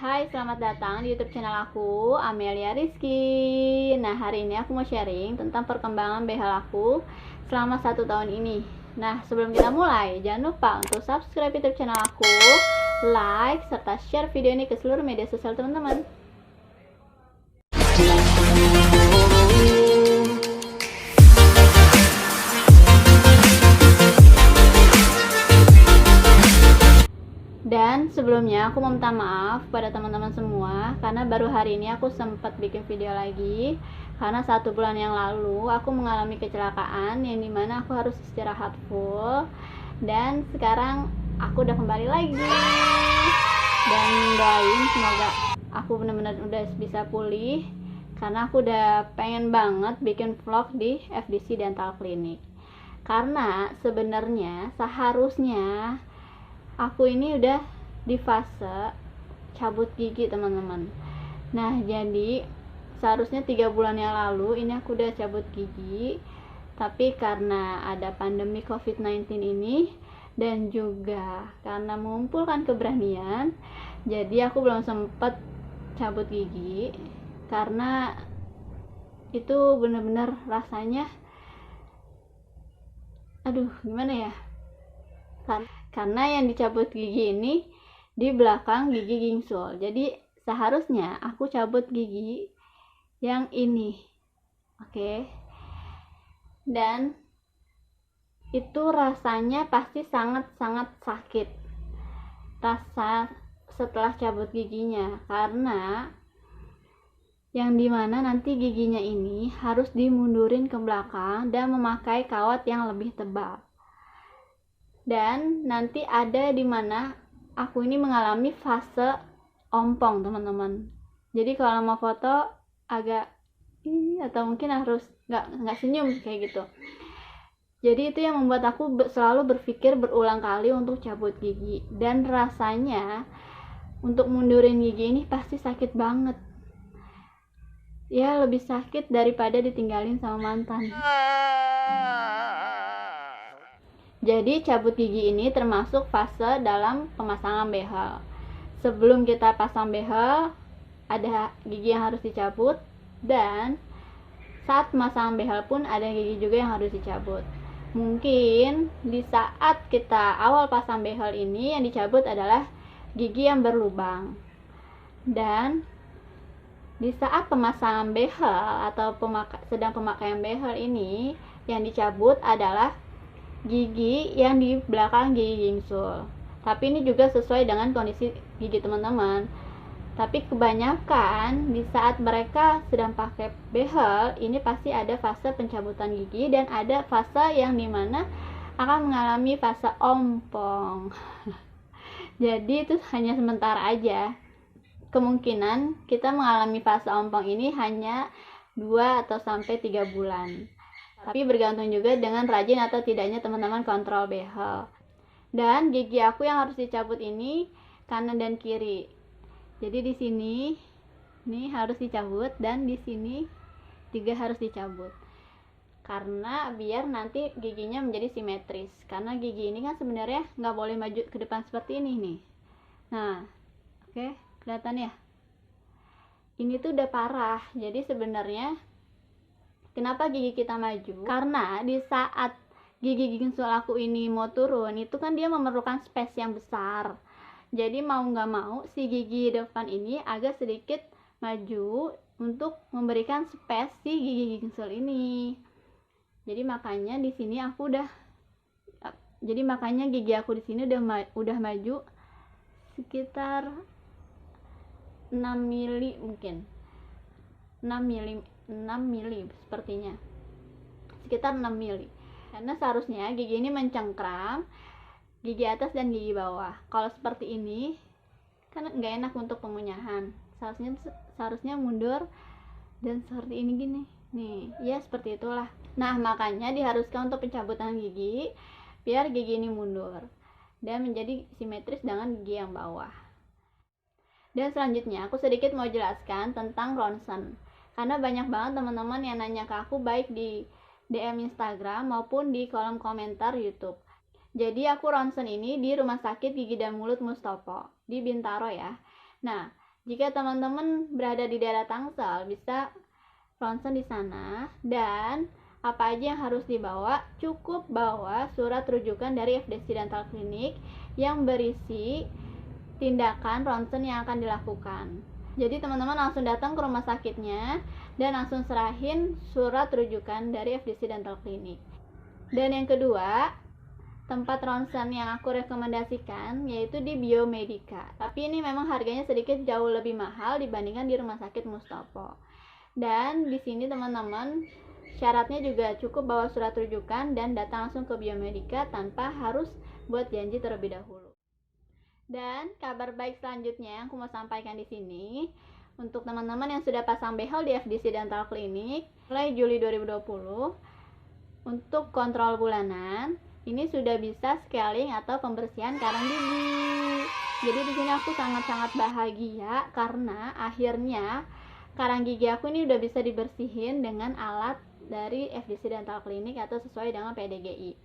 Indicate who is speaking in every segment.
Speaker 1: Hai, selamat datang di YouTube channel aku, Amelia Rizky. Nah, hari ini aku mau sharing tentang perkembangan behel aku selama 1 tahun ini. Nah, sebelum kita mulai, jangan lupa untuk subscribe YouTube channel aku, like, serta share video ini ke seluruh media sosial teman-teman. Dan sebelumnya aku mau minta maaf pada teman-teman semua karena baru hari ini aku sempat bikin video lagi, karena 1 bulan yang lalu aku mengalami kecelakaan yang dimana aku harus istirahat full, dan sekarang aku udah kembali lagi. Dan doain semoga aku benar-benar udah bisa pulih, karena aku udah pengen banget bikin vlog di FDC Dental Clinic. Karena sebenarnya seharusnya aku ini udah di fase cabut gigi, teman-teman. Nah, jadi seharusnya 3 bulan yang lalu ini aku udah cabut gigi, tapi karena ada pandemi COVID-19 ini dan juga karena mengumpulkan keberanian, jadi aku belum sempet cabut gigi karena itu bener-bener rasanya aduh gimana ya, karena yang dicabut gigi ini di belakang gigi gingsul. Jadi seharusnya aku cabut gigi yang ini, oke. Dan itu rasanya pasti sangat-sangat sakit rasa setelah cabut giginya, karena yang dimana nanti giginya ini harus dimundurin ke belakang dan memakai kawat yang lebih tebal. Dan nanti ada dimana aku ini mengalami fase ompong, teman-teman. Jadi kalau mau foto agak atau mungkin harus nggak senyum kayak gitu. Jadi itu yang membuat aku selalu berpikir berulang kali untuk cabut gigi, dan rasanya untuk mundurin gigi ini pasti sakit banget. Ya, lebih sakit daripada ditinggalin sama mantan. Jadi cabut gigi ini termasuk fase dalam pemasangan behel. Sebelum kita pasang behel, ada gigi yang harus dicabut, dan saat pemasangan behel pun ada gigi juga yang harus dicabut. Mungkin di saat kita awal pasang behel ini yang dicabut adalah gigi yang berlubang. Dan di saat pemasangan behel atau sedang pemakaian behel ini yang dicabut adalah gigi yang di belakang gigi gingsul. Tapi ini juga sesuai dengan kondisi gigi teman-teman. Tapi kebanyakan di saat mereka sedang pakai behel ini pasti ada fase pencabutan gigi dan ada fase yang dimana akan mengalami fase ompong. Jadi itu hanya sementara aja. Kemungkinan kita mengalami fase ompong ini hanya 2 atau sampai 3 bulan. Tapi bergantung juga dengan rajin atau tidaknya teman-teman kontrol behel. Dan gigi aku yang harus dicabut ini kanan dan kiri. Jadi di sini ini harus dicabut, dan di sini juga harus dicabut. Karena biar nanti giginya menjadi simetris. Karena gigi ini kan sebenarnya nggak boleh maju ke depan seperti ini nih. Nah, oke, kelihatan ya? Ini tuh udah parah. Jadi sebenarnya kenapa gigi kita maju? Karena di saat gigi gingsul aku ini mau turun, itu kan dia memerlukan space yang besar. Jadi mau nggak mau si gigi depan ini agak sedikit maju untuk memberikan space si gigi gingsul ini. Jadi makanya di sini aku gigi aku di sini udah maju sekitar 6 mili mungkin. 6 mili sepertinya. Sekitar 6 mili. Karena seharusnya gigi ini mencengkram gigi atas dan gigi bawah. Kalau seperti ini kan nggak enak untuk pengunyahan. Seharusnya mundur dan seperti ini gini. Nih, ya seperti itulah. Nah, makanya diharuskan untuk pencabutan gigi biar gigi ini mundur dan menjadi simetris dengan gigi yang bawah. Dan selanjutnya aku sedikit mau jelaskan tentang ronsen. Karena banyak banget teman-teman yang nanya ke aku baik di DM Instagram maupun di kolom komentar YouTube. Jadi aku ronsen ini di Rumah Sakit Gigi dan Mulut Mustopo di Bintaro ya. Nah, Jika teman-teman berada di daerah Tangsel, bisa ronsen di sana. Dan apa aja yang harus dibawa? Cukup bawa surat rujukan dari FDC Dental Clinic yang berisi tindakan ronsen yang akan dilakukan. Jadi teman-teman langsung datang ke rumah sakitnya dan langsung serahin surat rujukan dari FDC Dental Clinic. Dan yang kedua, tempat ronsen yang aku rekomendasikan yaitu di Biomedica. Tapi ini memang harganya sedikit jauh lebih mahal dibandingkan di Rumah Sakit Mustopo. Dan di sini teman-teman syaratnya juga cukup bawa surat rujukan dan datang langsung ke Biomedica tanpa harus buat janji terlebih dahulu. Dan kabar baik selanjutnya yang aku mau sampaikan di sini untuk teman-teman yang sudah pasang behel di FDC Dental Clinic mulai Juli 2020 untuk kontrol bulanan ini sudah bisa scaling atau pembersihan karang gigi. Jadi di sini aku sangat-sangat bahagia karena akhirnya karang gigi aku ini udah bisa dibersihin dengan alat dari FDC Dental Clinic atau sesuai dengan PDGI.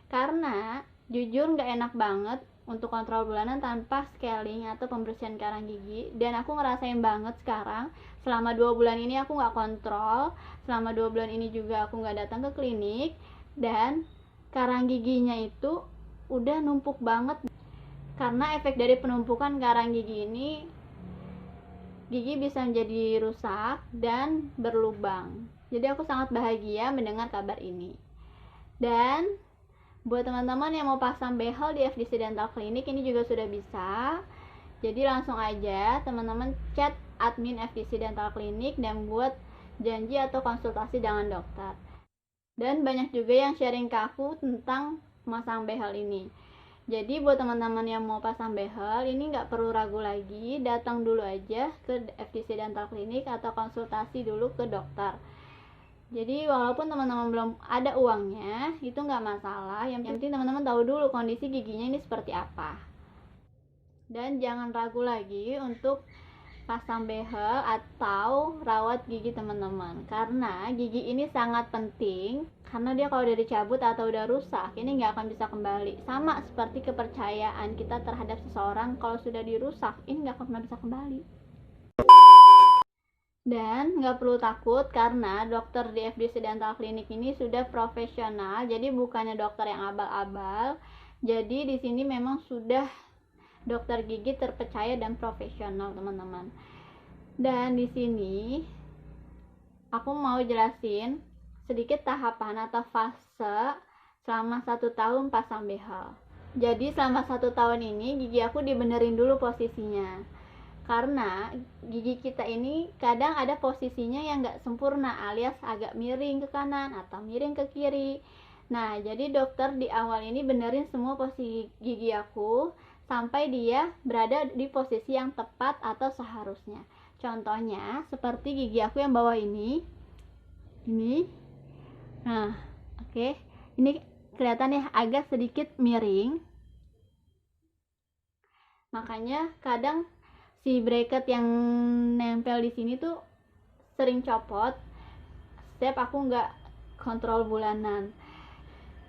Speaker 1: Karena jujur nggak enak banget untuk kontrol bulanan tanpa scaling atau pembersihan karang gigi, dan aku ngerasain banget sekarang selama 2 bulan ini aku nggak kontrol, selama 2 bulan ini juga aku nggak datang ke klinik, dan karang giginya itu udah numpuk banget. Karena efek dari penumpukan karang gigi ini, gigi bisa menjadi rusak dan berlubang. Jadi aku sangat bahagia mendengar kabar ini. Dan buat teman-teman yang mau pasang behel di FDC Dental Clinic ini juga sudah bisa. Jadi langsung aja teman-teman chat admin FDC Dental Clinic dan buat janji atau konsultasi dengan dokter. Dan banyak juga yang sharing ke aku tentang memasang behel ini. Jadi buat teman-teman yang mau pasang behel ini nggak perlu ragu lagi, datang dulu aja ke FDC Dental Clinic atau konsultasi dulu ke dokter. Jadi walaupun teman-teman belum ada uangnya, itu nggak masalah. Yang penting teman-teman tahu dulu kondisi giginya ini seperti apa. Dan jangan ragu lagi untuk pasang behel atau rawat gigi teman-teman. Karena gigi ini sangat penting. Karena dia kalau udah dicabut atau udah rusak, ini nggak akan bisa kembali. Sama seperti kepercayaan kita terhadap seseorang, kalau sudah dirusak, ini nggak akan pernah bisa kembali. Dan nggak perlu takut karena dokter di FDC Dental Clinic ini sudah profesional, jadi bukannya dokter yang abal-abal. Jadi di sini memang sudah dokter gigi terpercaya dan profesional, teman-teman. Dan di sini aku mau jelasin sedikit tahapan atau fase selama 1 tahun pasang behel. Jadi selama 1 tahun ini gigi aku dibenerin dulu posisinya. Karena gigi kita ini kadang ada posisinya yang nggak sempurna alias agak miring ke kanan atau miring ke kiri. Nah, jadi dokter di awal ini benerin semua posisi gigi aku sampai dia berada di posisi yang tepat atau seharusnya. Contohnya seperti gigi aku yang bawah ini. Nah, oke. Ini kelihatan ya agak sedikit miring. Makanya kadang si bracket yang nempel di sini tuh sering copot setiap aku nggak kontrol bulanan.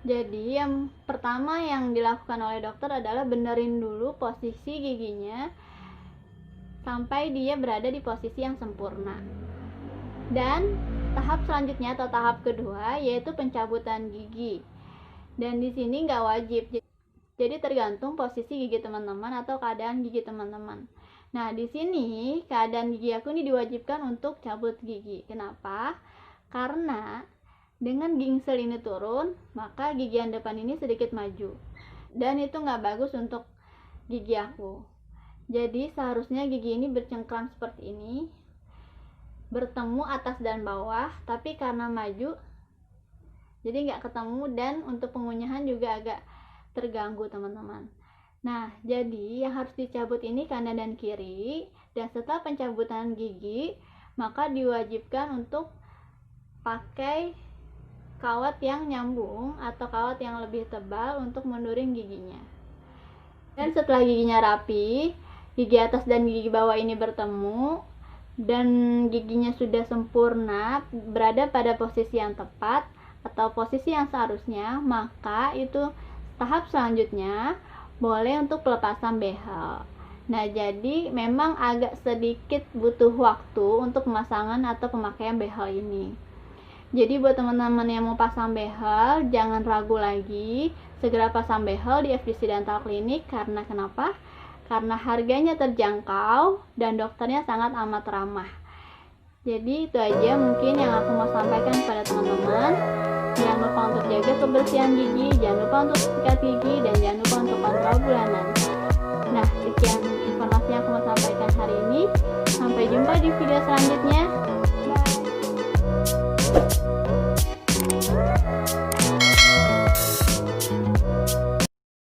Speaker 1: Jadi yang pertama yang dilakukan oleh dokter adalah benerin dulu posisi giginya sampai dia berada di posisi yang sempurna. Dan tahap selanjutnya atau tahap kedua yaitu pencabutan gigi. Dan di sini nggak wajib. Jadi tergantung posisi gigi teman-teman atau keadaan gigi teman-teman. Nah, di sini keadaan gigi aku ini diwajibkan untuk cabut gigi. Kenapa? Karena dengan gingsel ini turun, maka gigi yang depan ini sedikit maju. Dan itu nggak bagus untuk gigi aku. Jadi seharusnya gigi ini bercengkram seperti ini, bertemu atas dan bawah, tapi karena maju, jadi nggak ketemu dan untuk pengunyahan juga agak terganggu, teman-teman. Nah, jadi yang harus dicabut ini kanan dan kiri, dan setelah pencabutan gigi, maka diwajibkan untuk pakai kawat yang nyambung atau kawat yang lebih tebal untuk mundurin giginya. Dan setelah giginya rapi, gigi atas dan gigi bawah ini bertemu, dan giginya sudah sempurna, berada pada posisi yang tepat atau posisi yang seharusnya, maka itu tahap selanjutnya boleh untuk pelepasan behel. Nah, jadi memang agak sedikit butuh waktu untuk pemasangan atau pemakaian behel ini. Jadi buat teman-teman yang mau pasang behel, jangan ragu lagi, segera pasang behel di FDC Dental Clinic. Karena kenapa? Karena harganya terjangkau dan dokternya sangat amat ramah. Jadi itu aja mungkin yang aku mau sampaikan kepada teman-teman. Jangan lupa untuk jaga kebersihan gigi, jangan lupa untuk sikat gigi, dan jangan lupa untuk kontrol bulanan. Nah, sekian informasi yang aku mau sampaikan hari ini. Sampai jumpa di video selanjutnya.